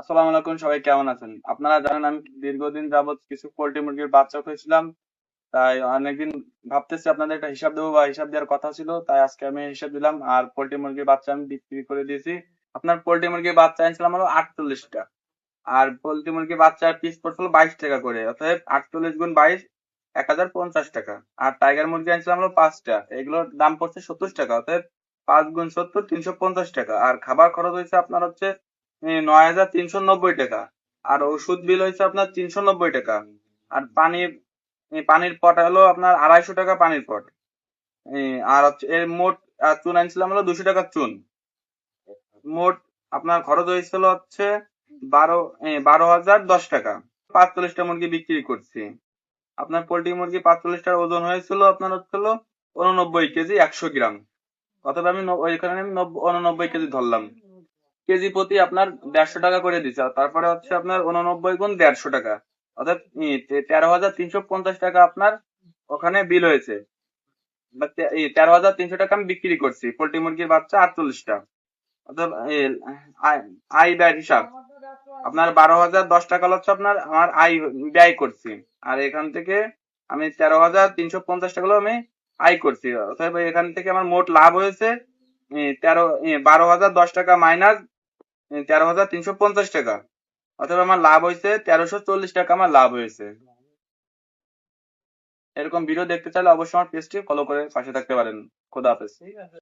আসসালামু আলাইকুম, সবাই কেমন আছেন? আপনারা জানেন আমি দীর্ঘদিন যাবত কিছু পোল্ট্রি মুরগির বাচ্চা খুঁজছিলাম। তাই অনেকদিন ভাবতেছি আপনাদের একটা হিসাব দেবো বা হিসাব দেওয়ার কথা ছিল, তাই আজকে আমি হিসাব দিলাম। আর পোল্ট্রি মুরগির বাচ্চা আমি বিক্রি করে দিয়েছি। আপনার পোল্ট্রি মুরগির বাচ্চা আনছিলাম হলো 48টা। আর পোল্ট্রি মুরগির বাচ্চার পিস পড়ছিল 22 টাকা করে, অতএব 48 × 22 1050 টাকা। আর টাইগার মুরগি আনছিলাম হলো 5টা, এগুলোর দাম পড়ছে 70 টাকা, অতএব 5 × 70 350 টাকা। আর খাবার খরচ হয়েছে আপনার হচ্ছে 9390 টাকা। আর ওষুধ বিল হয়েছে আপনার 390 টাকা। আর পানির পট হলো আপনার 250 টাকা পানির পট। আর হচ্ছে এর মোট চুন আনছিলাম হলো 200 টাকার চুন। মোট আপনার খরচ হয়েছিল হচ্ছে 12,010 টাকা। 45টা মুরগি বিক্রি করছি। আপনার পোল্ট্রি মুরগি 45টার ওজন হয়েছিল আপনার হচ্ছিল 89 কেজি 100 গ্রাম। অথবা আমি ওইখানে আমি 89 কেজি ধরলাম। কেজি প্রতি আপনার 150 টাকা করে দিচ্ছে। আর তারপরে হচ্ছে আপনার 89 × 150 টাকা, অর্থাৎ 13,350 টাকা আপনার ওখানে বিল হয়েছে। 13,300 টাকা আমি বিক্রি করছি পোল্ট্রি মুরগির বাচ্চা 48টা। অর্থাৎ আয় আয় ব্যয় হিসাব আপনার 12,010 টাকা হচ্ছে আপনার আমার আয় ব্যয় করছি। আর এখান থেকে আমি 13,350 টাকা আমি আয় করছি। অতএব এখান থেকে আমার মোট লাভ হয়েছে 12,010 টাকা মাইনাস 13,350 টাকা। অথবা আমার লাভ হয়েছে 1340 টাকা আমার লাভ হয়েছে। এরকম ভিডিও দেখতে চাইলে অবশ্যই আমার পেজটি ফলো করে পাশে থাকতে পারেন। খোদা হাফেজ।